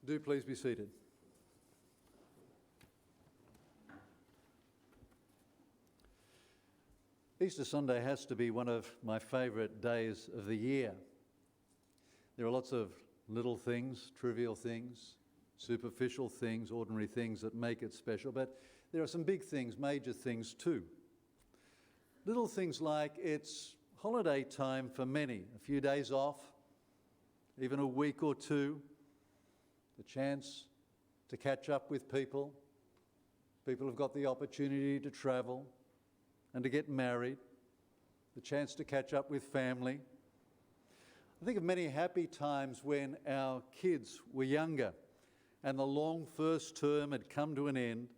Do please be seated. Easter Sunday has to be one of my favourite days of the year. There are lots of little things, trivial things, superficial things, ordinary things that make it special, but there are some big things, major things too. Little things like it's holiday time for many, a few days off, even a week or two, the chance to catch up with people. People have got the opportunity to travel and to get married, the chance to catch up with family. I think of many happy times when our kids were younger and the long first term had come to an end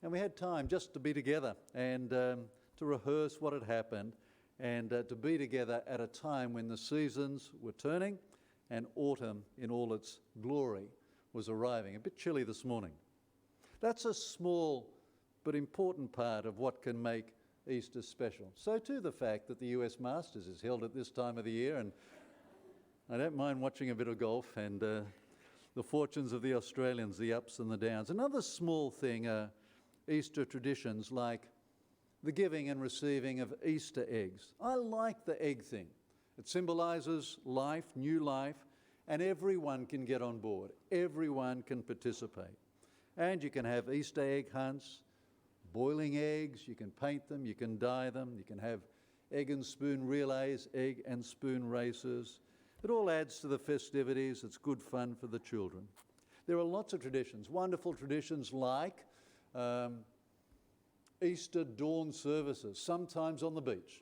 and we had time just to be together and to rehearse what had happened and to be together at a time when the seasons were turning and autumn in all its glory was arriving. A bit chilly this morning. That's a small but important part of what can make Easter special. So too the fact that the US Masters is held at this time of the year, and I don't mind watching a bit of golf and the fortunes of the Australians, the ups and the downs. Another small thing are Easter traditions like the giving and receiving of Easter eggs. I like the egg thing. It symbolises life, new life, and everyone can get on board. Everyone can participate. And you can have Easter egg hunts, boiling eggs, you can paint them, you can dye them, you can have egg and spoon relays, egg and spoon races. It all adds to the festivities. It's good fun for the children. There are lots of traditions, wonderful traditions like Easter dawn services, sometimes on the beach.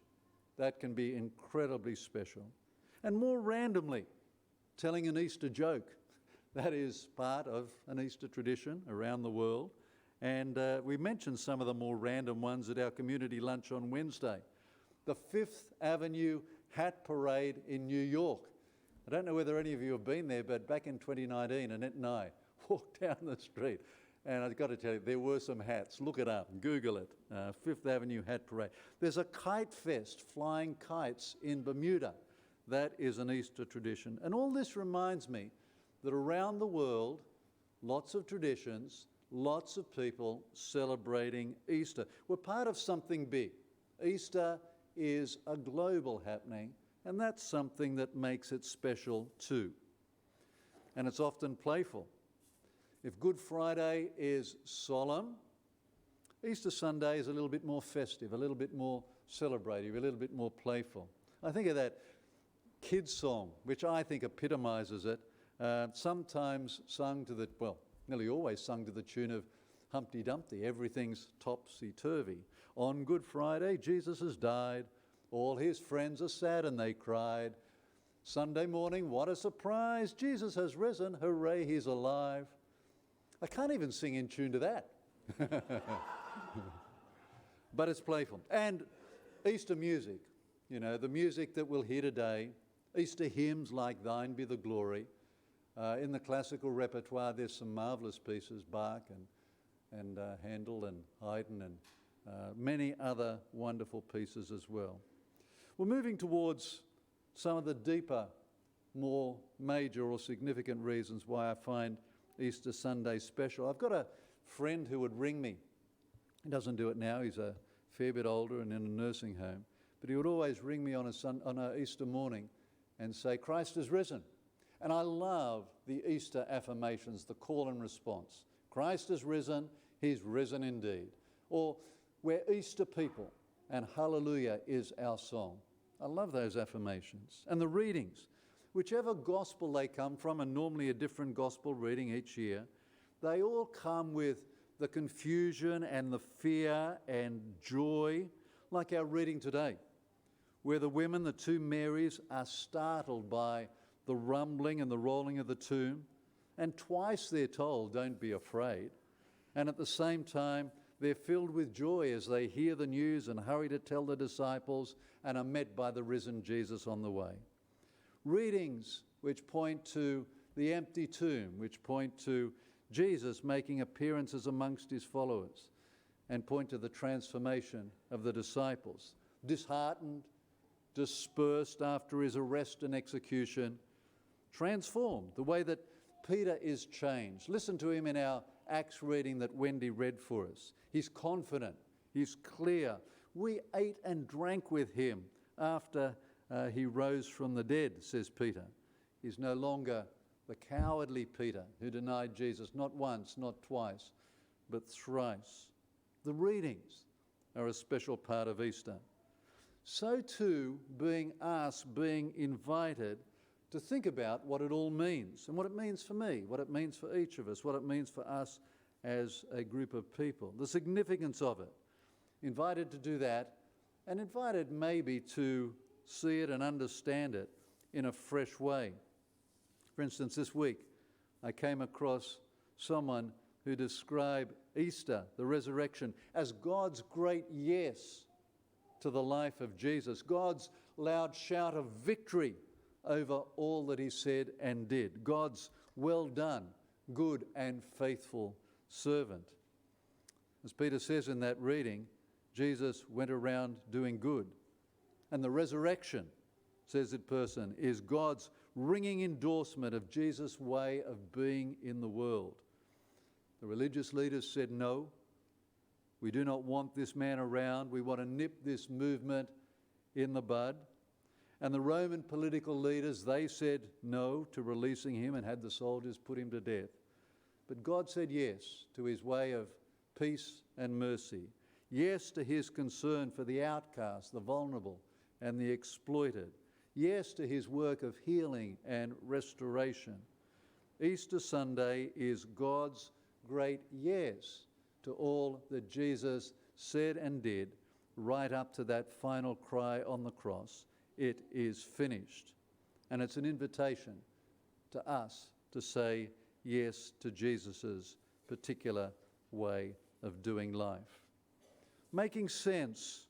That can be incredibly special. And more randomly, telling an Easter joke. That is part of an Easter tradition around the world. And we mentioned some of the more random ones at our community lunch on Wednesday. The Fifth Avenue Hat Parade in New York. I don't know whether any of you have been there, but back in 2019, Annette and I walked down the street. And I've got to tell you, there were some hats. Look it up, Google it, Fifth Avenue Hat Parade. There's a kite fest, flying kites in Bermuda. That is an Easter tradition. And all this reminds me that around the world, lots of traditions, lots of people celebrating Easter. We're part of something big. Easter is a global happening, and that's something that makes it special too. And it's often playful. If Good Friday is solemn, Easter Sunday is a little bit more festive, a little bit more celebrative, a little bit more playful. I think of that kids' song, which I think epitomises it, sometimes sung to the, well, nearly always sung to the tune of Humpty Dumpty, everything's topsy-turvy. On Good Friday, Jesus has died, all his friends are sad and they cried. Sunday morning, what a surprise, Jesus has risen, hooray, he's alive. I can't even sing in tune to that. But it's playful. And Easter music, you know, the music that we'll hear today, Easter hymns like Thine Be the Glory. In the classical repertoire, there's some marvellous pieces, Bach and Handel and Haydn and many other wonderful pieces as well. We're moving towards some of the deeper, more major or significant reasons why I find Easter Sunday special. I've got a friend who would ring me. He doesn't do it now, he's a fair bit older and in a nursing home, but he would always ring me on a Easter morning and say, Christ is risen. And I love the Easter affirmations, the call and response. Christ is risen, he's risen indeed. Or we're Easter people and hallelujah is our song. I love those affirmations. And the readings, whichever gospel they come from, and normally a different gospel reading each year, they all come with the confusion and the fear and joy, like our reading today, where the women, the two Marys, are startled by the rumbling and the rolling of the tomb. And twice they're told, don't be afraid. And at the same time, they're filled with joy as they hear the news and hurry to tell the disciples and are met by the risen Jesus on the way. Readings which point to the empty tomb, which point to Jesus making appearances amongst his followers and point to the transformation of the disciples, disheartened, dispersed after his arrest and execution, transformed, the way that Peter is changed. Listen to him in our Acts reading that Wendy read for us. He's confident. He's clear. We ate and drank with him after he rose from the dead, says Peter. He's no longer the cowardly Peter who denied Jesus not once, not twice, but thrice. The readings are a special part of Easter. So too, being invited to think about what it all means and what it means for me, what it means for each of us, what it means for us as a group of people, the significance of it. Invited to do that, and invited maybe to see it and understand it in a fresh way. For instance, this week I came across someone who described Easter, the resurrection, as God's great yes to the life of Jesus, God's loud shout of victory over all that he said and did, God's well done, good and faithful servant. As Peter says in that reading, Jesus went around doing good. And the resurrection, says that person, is God's ringing endorsement of Jesus' way of being in the world. The religious leaders said, no, we do not want this man around. We want to nip this movement in the bud. And the Roman political leaders, they said no to releasing him and had the soldiers put him to death. But God said yes to his way of peace and mercy. Yes to his concern for the outcast, the vulnerable, and the exploited. Yes to his work of healing and restoration. Easter Sunday is God's great yes to all that Jesus said and did, right up to that final cry on the cross, it is finished. And it's an invitation to us to say yes to Jesus' particular way of doing life. Making sense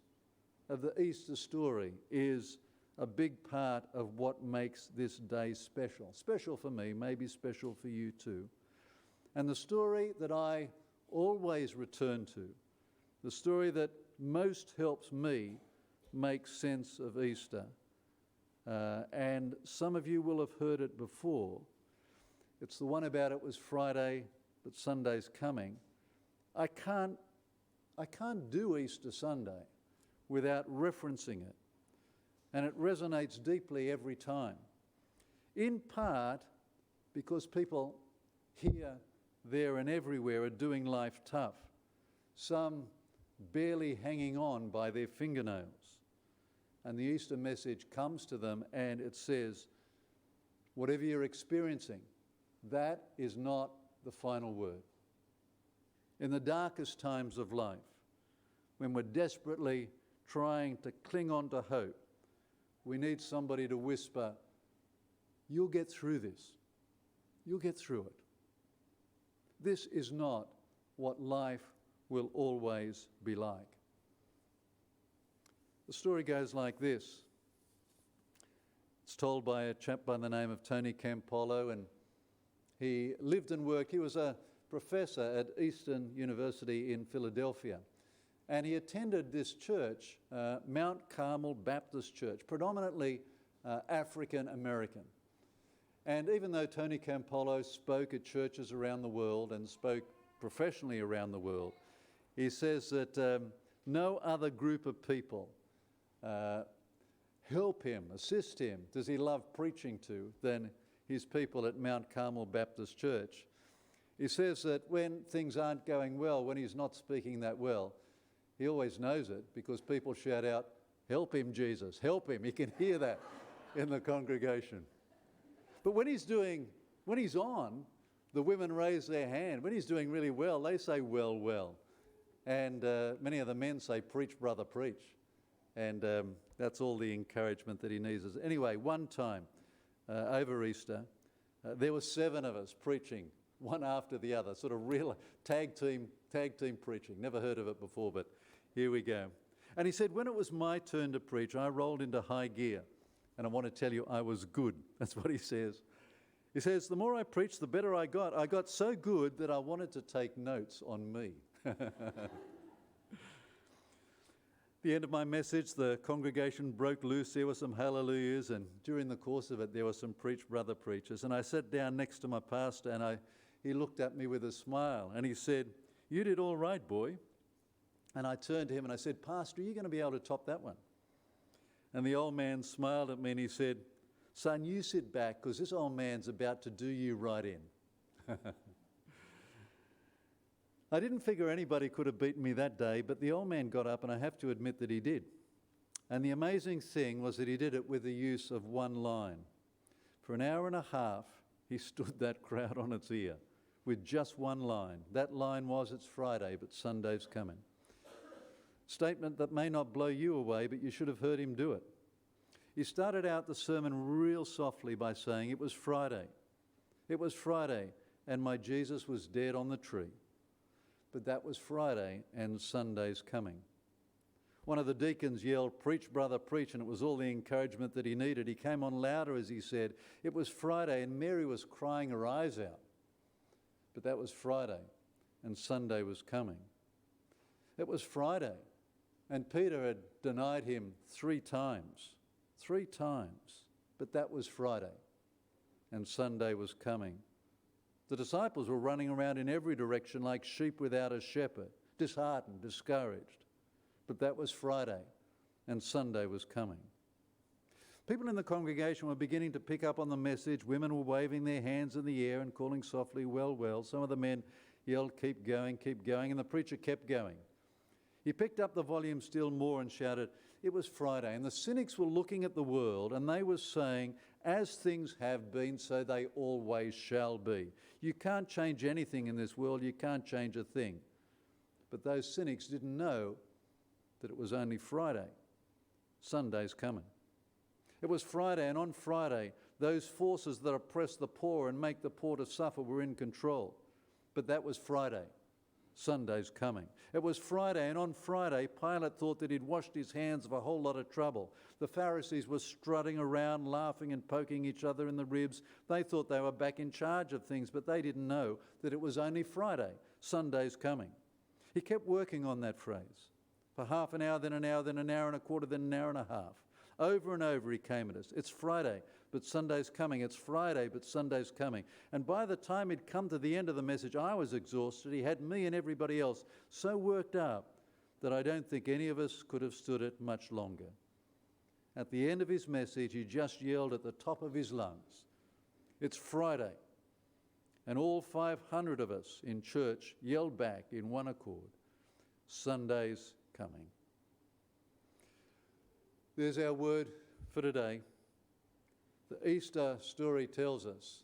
of the Easter story is a big part of what makes this day special. Special for me, maybe special for you too. And the story that I always return to, the story that most helps me make sense of Easter, and some of you will have heard it before. It's the one about it was Friday, but Sunday's coming. I can't do Easter Sunday without referencing it. And it resonates deeply every time. In part because people here, there and everywhere are doing life tough. Some barely hanging on by their fingernails. And the Easter message comes to them and it says, whatever you're experiencing, that is not the final word. In the darkest times of life, when we're desperately trying to cling on to hope, we need somebody to whisper, you'll get through this. You'll get through it. This is not what life will always be like. The story goes like this. It's told by a chap by the name of Tony Campolo, and he lived and worked. He was a professor at Eastern University in Philadelphia. And he attended this church, Mount Carmel Baptist Church, predominantly African American. And even though Tony Campolo spoke at churches around the world and spoke professionally around the world, he says that no other group of people help him, assist him, does he love preaching to, than his people at Mount Carmel Baptist Church. He says that when things aren't going well, when he's not speaking that well, he always knows it because people shout out, help him, Jesus, help him. He can hear that in the congregation. But when he's on, the women raise their hand. When he's doing really well, they say, well, well. And many of the men say, preach, brother, preach. And that's all the encouragement that he needs. Anyway, one time over Easter, there were 7 of us preaching, one after the other, sort of real tag team preaching. Never heard of it before, but here we go. And he said, when it was my turn to preach, I rolled into high gear. And I want to tell you, I was good. That's what he says. He says, the more I preached, the better I got. I got so good that I wanted to take notes on me. The end of my message, the congregation broke loose. There were some hallelujahs, and during the course of it, there were some brother preachers. And I sat down next to my pastor, and he looked at me with a smile, and he said, "You did all right, boy." And I turned to him and I said, "Pastor, are you going to be able to top that one?" And the old man smiled at me and he said, "Son, you sit back, because this old man's about to do you right in." I didn't figure anybody could have beaten me that day, but the old man got up, and I have to admit that he did. And the amazing thing was that he did it with the use of one line. For an hour and a half, he stood that crowd on its ear with just one line. That line was, "It's Friday, but Sunday's coming." Statement that may not blow you away, but you should have heard him do it. He started out the sermon real softly by saying, "It was Friday. It was Friday, and my Jesus was dead on the tree. But that was Friday, and Sunday's coming." One of the deacons yelled, "Preach, brother, preach," and it was all the encouragement that he needed. He came on louder as he said, "It was Friday," and Mary was crying her eyes out. But that was Friday, and Sunday was coming. It was Friday, and Peter had denied him 3 times. 3 times. But that was Friday, and Sunday was coming. The disciples were running around in every direction like sheep without a shepherd, disheartened, discouraged. But that was Friday, and Sunday was coming. People in the congregation were beginning to pick up on the message. Women were waving their hands in the air and calling softly, "Well, well." Some of the men yelled, keep going," and the preacher kept going. He picked up the volume still more and shouted, "It was Friday." And the cynics were looking at the world, and they were saying, "As things have been, so they always shall be." You can't change anything in this world. You can't change a thing. But those cynics didn't know that it was only Friday. Sunday's coming. It was Friday, and on Friday, those forces that oppress the poor and make the poor to suffer were in control. But that was Friday. Sunday's coming. It was Friday, and on Friday, Pilate thought that he'd washed his hands of a whole lot of trouble. The Pharisees were strutting around, laughing and poking each other in the ribs. They thought they were back in charge of things, but they didn't know that it was only Friday. Sunday's coming. He kept working on that phrase for half an hour, then an hour, then an hour and a quarter, then an hour and a half. Over and over he came at us. "It's Friday, but Sunday's coming. It's Friday, but Sunday's coming." And by the time he'd come to the end of the message, I was exhausted. He had me and everybody else so worked up that I don't think any of us could have stood it much longer. At the end of his message, he just yelled at the top of his lungs, "It's Friday." And all 500 of us in church yelled back in one accord, "Sunday's coming." There's our word for today. The Easter story tells us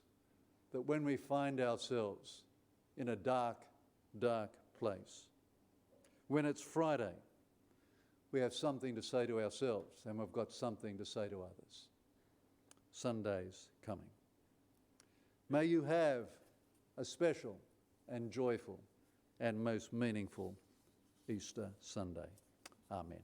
that when we find ourselves in a dark, dark place, when it's Friday, we have something to say to ourselves, and we've got something to say to others. Sunday's coming. May you have a special and joyful and most meaningful Easter Sunday. Amen.